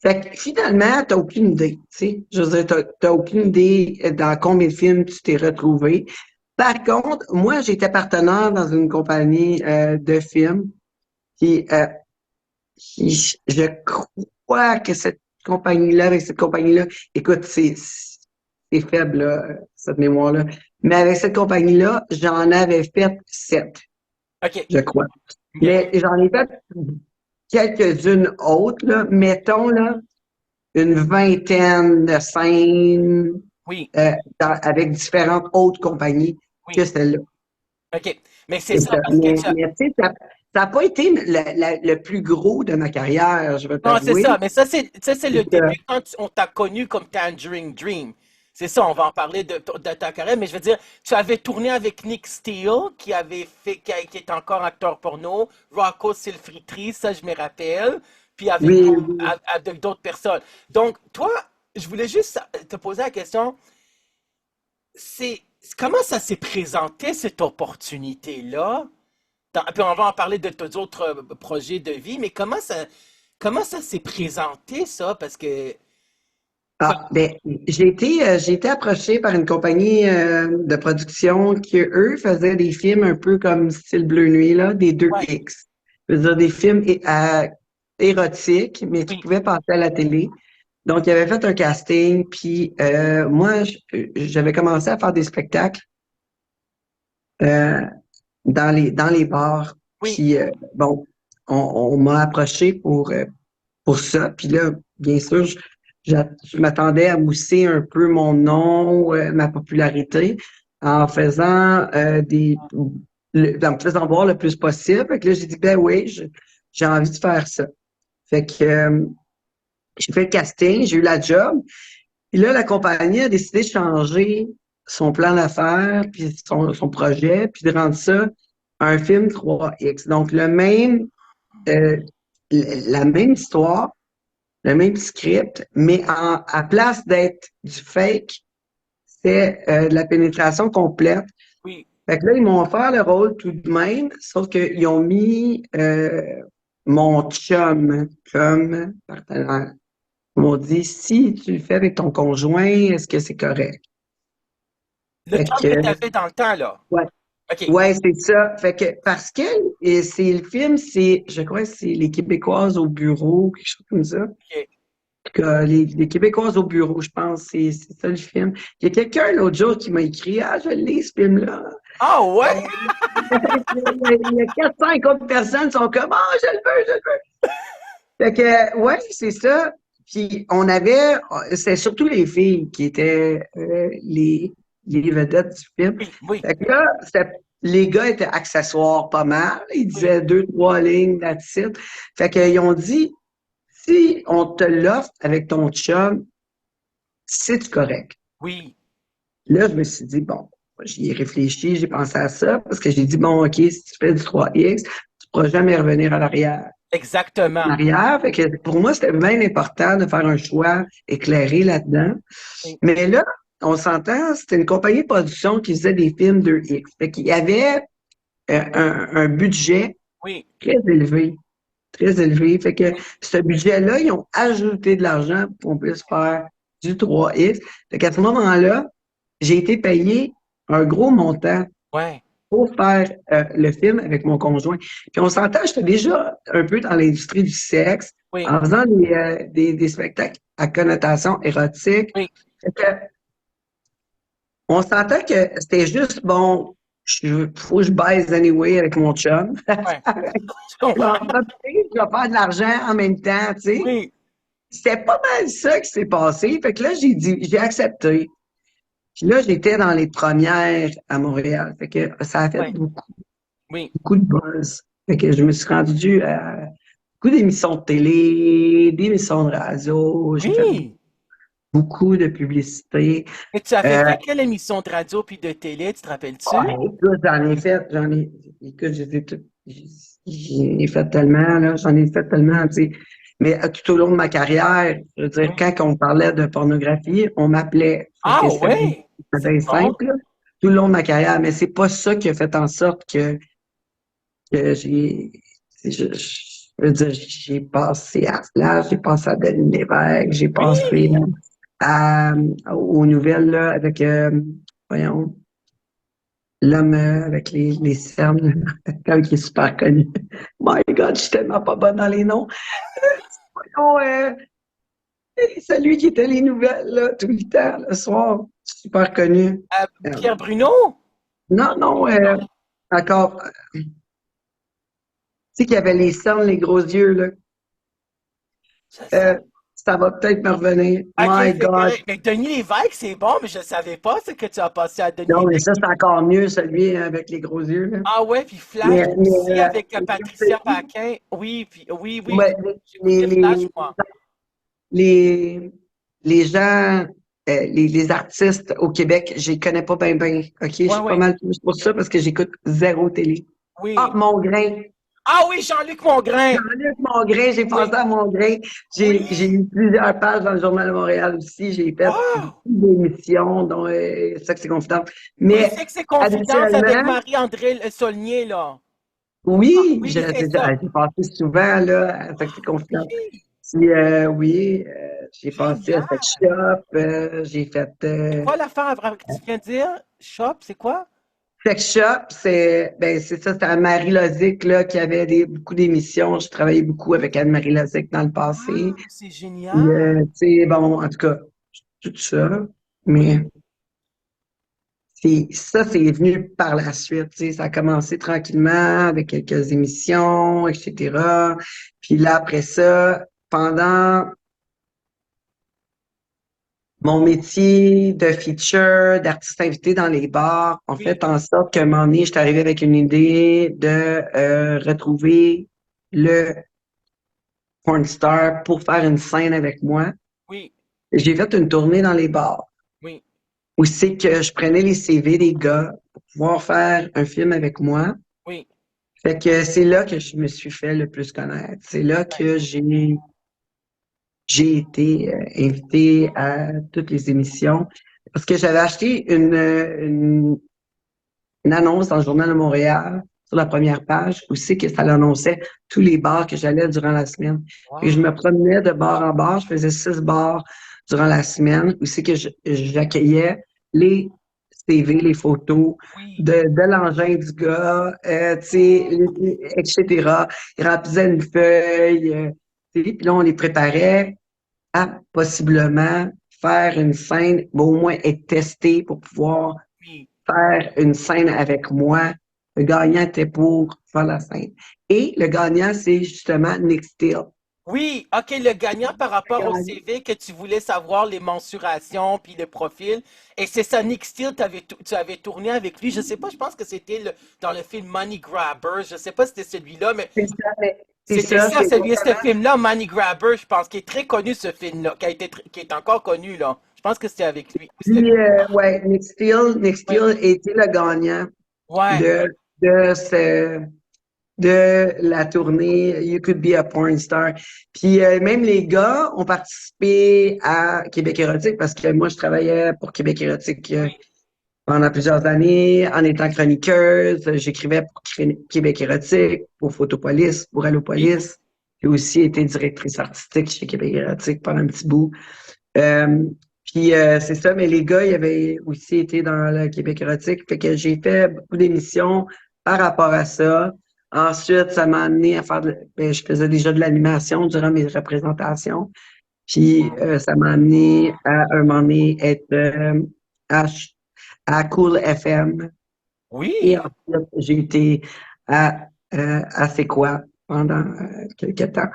Fait que finalement, t'as aucune idée, tu sais. Je veux dire, t'as aucune idée dans combien de films tu t'es retrouvé. Par contre, moi, j'étais partenaire dans une compagnie de films qui, je crois que cette compagnie-là, avec cette compagnie-là, écoute, c'est faible, là, cette mémoire-là. Mais avec cette compagnie-là, j'en avais fait 7, OK. je crois. OK. Mais j'en ai fait quelques-unes autres, là. Mettons, là, une vingtaine de scènes Oui, avec différentes autres compagnies que oui. celle-là. OK. Mais c'est C'est ça ça. parce que Mais tu sais, ça n'a pas été le plus gros de ma carrière, je vais non, c'est ça. t'avouer. Mais ça c'est C'est le ça. début quand on t'a connu comme Tangerine Dream. C'est ça, on va en parler de ta carrière, mais je veux dire, tu avais tourné avec Nick Steele, qui est encore acteur porno, Rocco Silfritri, ça je me rappelle, puis avec Oui, oui. avec d'autres personnes. Donc, toi, je voulais juste te poser la question, c'est comment ça s'est présenté cette opportunité-là? Puis on va en parler de tes autres projets de vie, mais comment ça s'est présenté, ça? Parce que, Ah, ben, j'ai été approchée par une compagnie de production qui, eux, faisaient des films un peu comme style Bleu Nuit, là, des deux ouais, x Je veux dire, des films érotiques, mais qui oui, pouvaient passer à la télé. Donc, ils avaient fait un casting, puis moi, j'avais commencé à faire des spectacles euh, dans les bars. oui, Puis, bon, on m'a approché pour ça. Puis là, bien sûr, je m'attendais à mousser un peu mon nom, ma popularité, en faisant en me faisant voir le plus possible. Fait que là, j'ai dit, ben oui, j'ai envie de faire ça. Fait que j'ai fait le casting, j'ai eu la job. Puis là, la compagnie a décidé de changer son plan d'affaires, puis son projet, puis de rendre ça un film 3X. Donc, euh, la même histoire, le même script, mais à place d'être du fake, c'est de la pénétration complète. oui. Fait que là, ils m'ont offert le rôle tout de même, sauf qu'ils ont mis mon chum comme partenaire. Ils m'ont dit, si tu le fais avec ton conjoint, est-ce que c'est correct? Le Fait temps que que, tu avais dans le temps, là. ouais. OK. Ouais, c'est ça. Fait que, parce que c'est le film, je crois que c'est Les Québécoises au bureau, quelque chose comme ça. OK. Que les Québécoises au bureau, je pense, c'est ça le film. Il y a quelqu'un l'autre jour qui m'a écrit, ah, je l'ai, ce film-là. Ah ouais? Il y a 400 autres personnes qui sont comme, ah, je le veux, je le veux. Fait que, ouais, c'est ça. Puis, c'est surtout les filles qui étaient les vedettes du film. Oui, oui, Fait que là, les gars étaient accessoires pas mal. Ils oui, disaient deux, trois lignes, that's it. Fait qu'ils ont dit, si on te l'offre avec ton chum, c'est correct. oui. Là, je me suis dit, bon, j'y ai réfléchi, j'ai pensé à ça, parce que j'ai dit, bon, OK, si tu fais du 3X, tu ne pourras jamais revenir à l'arrière. En Exactement. arrière. Fait que pour moi, c'était bien important de faire un choix éclairé là-dedans. Oui, Mais là, on s'entend, c'était une compagnie de production qui faisait des films 2X. Fait qu'il y avait un budget oui, très élevé. Très élevé. Fait que oui. ce budget-là, ils ont ajouté de l'argent pour qu'on puisse faire du 3X. Fait qu'à ce moment-là, j'ai été payé un gros montant Ouais. pour faire le film avec mon conjoint. Puis on s'entend, j'étais déjà un peu dans l'industrie du sexe Oui, en faisant des spectacles à connotation érotique. oui. Fait que, on s'entend que c'était juste, bon, faut que je baise anyway avec mon chum. Ouais. Je Je vais comprends. en profiter, je vais faire de l'argent en même temps, tu sais. Oui. C'était pas mal ça qui s'est passé. Fait que là, j'ai accepté. Puis là, j'étais dans les premières à Montréal. Fait que ça a fait Ouais. Oui. beaucoup de buzz. Fait que je me suis rendu à beaucoup d'émissions de télé, d'émissions de radio. J'ai fait Oui. beaucoup de publicité. Et tu avais Euh, fait quelle émission de radio puis de télé, tu te rappelles-tu? écoute, écoute, j'en ai fait tellement, là, j'en ai fait tellement, tu sais. Mais tout au long de ma carrière, je veux dire, Oui. quand on parlait de pornographie, on m'appelait. Fait Ah que ouais? c'était C'est bien bon. simple, là, tout le long de ma carrière. Mais c'est pas ça qui a fait en sorte que j'ai, je- Je veux dire, j'ai passé à Flash, j'ai passé à Denis Lévesque, j'ai passé Oui! aux nouvelles là, avec, voyons, l'homme avec les cernes, quelqu'un qui est super connu. My God, je suis tellement pas bonne dans les noms. Voyons, celui qui était les nouvelles là, tout le temps, le soir, super connu. Euh, Pierre Bruno? non, non, encore, tu sais qu'il y avait les cernes, les gros yeux, là. Je sais. Euh, ça va peut-être me revenir. Ok, My c'est God. correct. Mais Denis Lévesque, c'est bon, mais je ne savais pas ce que tu as passé à Denis Non, mais Lévesque. ça, c'est encore mieux, celui avec les gros yeux, là. Ah ouais, puis Flash Mais aussi avec Patricia Paquin. Oui, puis oui, oui, ouais, j'ai les, écouté Flash, les, moi. les, les gens, les artistes au Québec, je les connais pas bien, bien. OK? Je Ouais, suis pas ouais, mal plus pour ça parce que j'écoute zéro télé. Ah, oui. Mongrain. Ah oui, Jean-Luc Mongrain. Jean-Luc Mongrain, j'ai Oui, pensé à Mongrain. oui. J'ai eu plusieurs pages dans le Journal de Montréal aussi. J'ai fait beaucoup Wow! d'émissions, dont ça que c'est confident. Oui, Mais c'est que c'est Confidence avec habituellement, Marie-André Saulnier, là. oui, Oui, c'est ça. j'ai passé souvent là, à fait que c'est confident. Oui, Puis, oui, j'ai passé à Sex génial. Shop, j'ai fait C'est quoi l'affaire que tu viens de dire? Shop, c'est quoi? Sex Shop, c'est ça, c'était Anne-Marie Lozic là, qui avait beaucoup d'émissions. Je travaillais beaucoup avec Anne-Marie Lozic dans le passé. Wow, c'est Puis, génial. tu sais, bon, en tout cas, tout ça. Oui, Mais c'est venu par la suite. Tu sais, ça a commencé tranquillement avec quelques émissions, etc. Puis là, après ça, pendant mon métier de feature, d'artiste invité dans les bars, ont oui, fait en sorte qu'à un moment donné, je suis arrivée avec une idée de retrouver le porn star pour faire une scène avec moi. oui, J'ai fait une tournée dans les bars oui, où c'est que je prenais les CV des gars pour pouvoir faire un film avec moi. oui. Fait que c'est là que je me suis fait le plus connaître. C'est là que j'ai été invité à toutes les émissions parce que j'avais acheté une annonce dans le Journal de Montréal sur la première page où c'est que ça l'annonçait tous les bars que j'allais durant la semaine. Et je Wow, me promenais de bar en bar, je faisais 6 bars durant la semaine où c'est que j'accueillais les CV, les photos oui, de l'engin du gars, tu sais, etc. Ils remplissaient une feuille, tu sais, puis là, on les préparait à possiblement faire une scène, mais au moins être testé pour pouvoir oui. faire une scène avec moi. Le gagnant était pour faire la scène. Et le gagnant, c'est justement Nick Steele. Oui, ok, le gagnant par rapport au Gagnant. CV que tu voulais savoir les mensurations puis le profil. Et c'est ça, Nick Steele, tu avais tourné avec lui. Je sais pas, je pense que c'était dans le film Money Grabber. Je sais pas si c'était celui-là, mais C'est ça, c'est c'était ça, ça, c'est celui, ce exactement. film-là, Money Grabber, je pense, qui est très connu, ce film-là, qui est encore connu, là. Je pense que c'était avec lui. Ou c'était Puis, lui. ouais, Nick Oui. Steele était le gagnant Ouais. de, de, ce, de la tournée You Could Be a Porn Star. Puis, même les gars ont participé à Québec Érotique parce que moi, je travaillais pour Québec Érotique Oui. pendant plusieurs années en étant chroniqueuse. J'écrivais pour Québec Érotique, pour Photopolis, pour Oui. Allopolis. J'ai aussi été directrice artistique chez Québec Érotique pendant un petit bout. Euh, puis c'est ça, mais les gars, ils avaient aussi été dans le Québec érotique. Fait que j'ai fait beaucoup d'émissions par rapport à ça. Ensuite, ça m'a amené à faire ben, je faisais déjà de l'animation durant mes représentations. Puis ça m'a amené à un moment donné être à, à Cool FM. Et Oui. ensuite, j'ai été à C'est quoi pendant quelques temps.